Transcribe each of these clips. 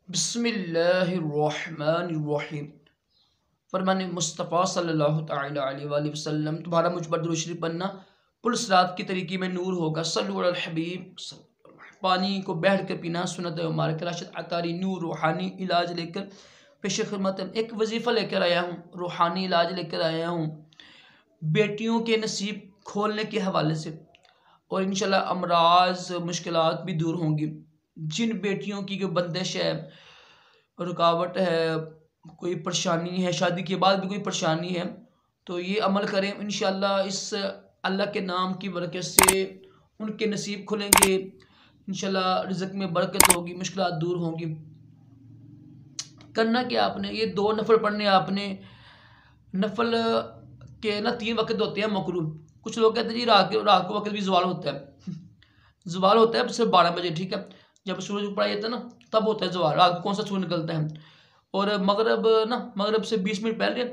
बिस्मिल्लाहिर्रहमानिर्रहीम। फरमान मुस्तफ़ा सल्लल्लाहु तआला अलैहि वसल्लम, तुम्हारा मुझ पर दुरूद शरीफ पढ़ना पुल सिरात की तरीके में नूर होगा। सल्लल्लाहु अलल हबीब। पानी को बैठ कर पीना सुन्नत मुबारक। राशिद अतारी नूर रूहानी इलाज लेकर पेश खिदमत। एक वजीफ़ा लेकर आया हूँ, रूहानी इलाज लेकर आया हूँ बेटियों के नसीब खोलने के हवाले से, और इंशाल्लाह अमराज मुश्किलात भी दूर होंगी। जिन बेटियों की कोई बंदिश है, रुकावट है, कोई परेशानी है, शादी के बाद भी कोई परेशानी है, तो ये अमल करें। इंशाल्लाह इस अल्लाह के नाम की बरकत से उनके नसीब खुलेंगे। इंशाल्लाह रिज़्क़ में बरकत होगी, मुश्किलात दूर होंगी। करना क्या आपने, ये 2 नफल पढ़ने आपने। नफल के ना 3 वक्त होते हैं मकरूह। कुछ लोग कहते हैं जी रात को वक्त भी ज़वाल होता है। ज़वाल होता है सिर्फ 12 बजे, ठीक है, जब सूरज ऊपर आ जाता है ना तब होता है ज़वाल। रात को कौन सा सूरज निकलता है, और मगरब से 20 मिनट पहले,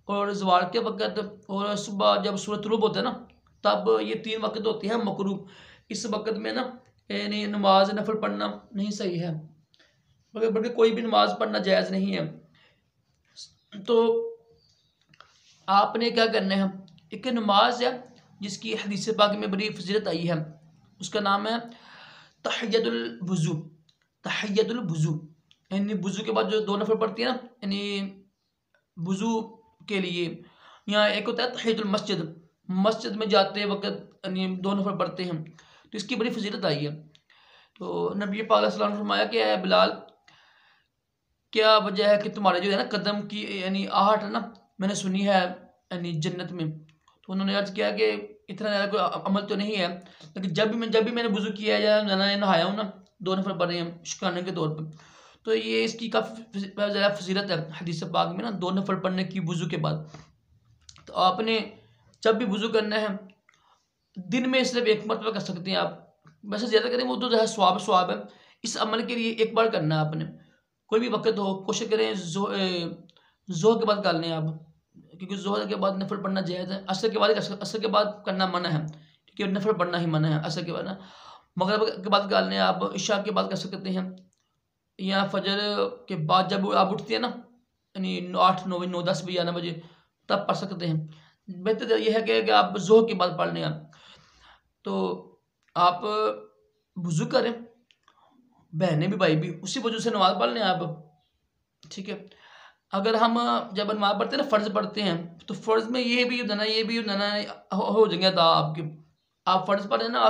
और ज़वाल के वक्त, और सुबह जब सूरज तुलूब होता है ना तब, ये 3 वक्त होते हैं मकरूह। इस वक्त में ना यानी नमाज नफल पढ़ना नहीं सही है, बल्कि कोई भी नमाज पढ़ना जायज़ नहीं है। तो आपने क्या करना है, एक नमाज है जिसकी हदीस पाक में बड़ी फजीलत आई है, उसका नाम है तहियतुल वुज़ू। तहियतुल वुज़ू यानी वुज़ू के बाद जो 2 नफल पढ़ती है ना, यानी वुज़ू के लिए। यहाँ एक होता है तहियतुल मस्जिद, मस्जिद में जाते वक्त यानी 2 नफल पढ़ते हैं, तो इसकी बड़ी फजीलत आई है। तो नबी पाक सल्लल्लाहु अलैहि वसल्लम ने फरमाया कि है बिलाल, क्या वजह है कि तुम्हारे जो है ना कदम की यानी आहट है ना मैंने सुनी है यानी जन्नत में। तो उन्होंने अर्ज़ किया कि इतना ज़्यादा कोई अमल तो नहीं है, लेकिन जब भी मैंने वुज़ू किया है या नहाया हूँ ना, 2 नफल पढ़े हैं शुक्राने के तौर पर, तो ये इसकी काफ़ी ज़्यादा फजीलत है हदीस पाक में ना, 2 नफल पढ़ने की वुज़ू के बाद। तो आपने जब भी वुज़ू करना है, दिन में सिर्फ 1 मरतबा कर सकते हैं आप, वैसे ज़्यादा करें वो तो जो है स्वाब है। इस अमल के लिए 1 बार करना है आपने, कोई भी वक्त हो, कोशिश करें ज़ोहर के बाद कर लें आप, क्योंकि ज़ोहर के बाद नफल पढ़ना जायज़ है। असर के बाद करना मना है, क्योंकि नफल पढ़ना ही मना है असर के बाद ना। मगरिब के बाद कर लें आप, इशा के बाद कर सकते हैं, या फजर के बाद जब आप उठते हैं ना, यानी 8 9 9 10 बजे 11 बजे तब पढ़ सकते हैं। बेहतर यह है कि आप ज़ोहर के बाद पढ़ लें आप। तो आप वुज़ू करें, बहनें भी भाई भी उसी वजू से नमाज़ पढ़ लें आप, ठीक है। अगर हम जब नमाज़ पढ़ते हैं ना, फ़र्ज़ पढ़ते हैं, तो फ़र्ज़ में ये भी होना हो जाएंगे अदा आपके। आप फ़र्ज़ पढ़ रहे हैं ना,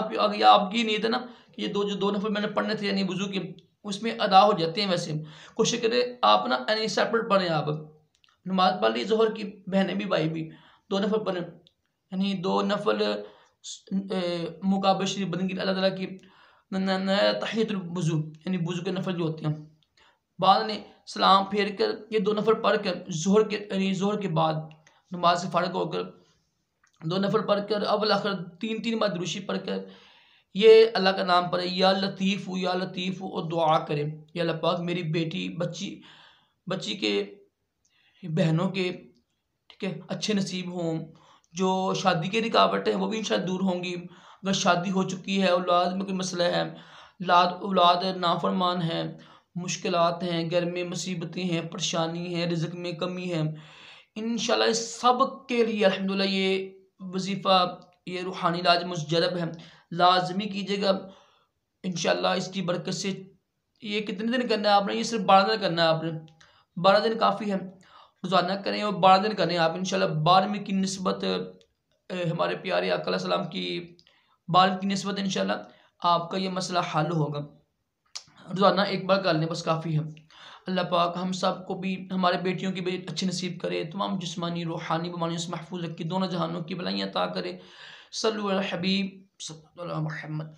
आपकी नीयत है ना कि ये जो 2 नफल मैंने पढ़ने थे यानी वुज़ू के, उसमें अदा हो जाते हैं। वैसे कोशिश करें आप ना यानी सेपरेट पढ़ें। आप नमाज़ पढ़ ली ज़ोहर की, बहनें भी भाई भी 2 नफल पढ़ें, यानी 2 नफल मुकाबिल शरीफ बंदगी अल्लाह ताला की तहियतुल वुज़ू यानी वुज़ू के नफल जो होते हैं, बाद में सलाम फेर कर ये 2 नफल पढ़ कर ज़ोहर के बाद नमाज से फ़ारिग होकर 2 नफल पढ़ कर अव्वल आखिर 3 बार दुरूद शरीफ पढ़ कर ये अल्लाह का नाम पढ़े, या लतीफ़, और दुआ करें, या अल्लाह पाक मेरी बेटी बच्ची के, बहनों के, ठीक है, अच्छे नसीब हों। जो शादी की रुकावट है वो भी इंशाअल्लाह दूर होंगी। अगर शादी हो चुकी है, औलाद में कोई मसला है, औलाद नाफरमान है, मुश्किलात हैं, घर में मुसीबतें हैं, परेशानी है, रिज़्क़ में कमी है, इंशाअल्लाह इस सब के लिए अल्हम्दुलिल्लाह ये वजीफ़ा, ये रूहानी इलाज मुजरब है, लाजमी कीजिएगा इंशाअल्लाह इसकी बरकत से। ये कितने दिन करना है आपने, ये सिर्फ 12 दिन करना है आपने, 12 दिन काफ़ी है। रोज़ाना करें और 12 दिन करें आप, इंशाल्लाह 12वीं की निस्बत हमारे प्यारे आका अलैहि सलाम की 12वीं की निस्बत इंशाल्लाह आपका ये मसला हल होगा। रोज़ाना 1 बार कर लें बस काफ़ी है। अल्लाह पाक हम सब को भी, हमारे बेटियों की भी अच्छी नसीब करे, तमाम जिस्मानी रूहानी बीमारियों से महफूज रखे, दोनों जहानों की भलाइयाँ अता करे। सल्लल्लाहु अलैहि हबीब सल्लल्लाहु अलैहि मुहम्मद।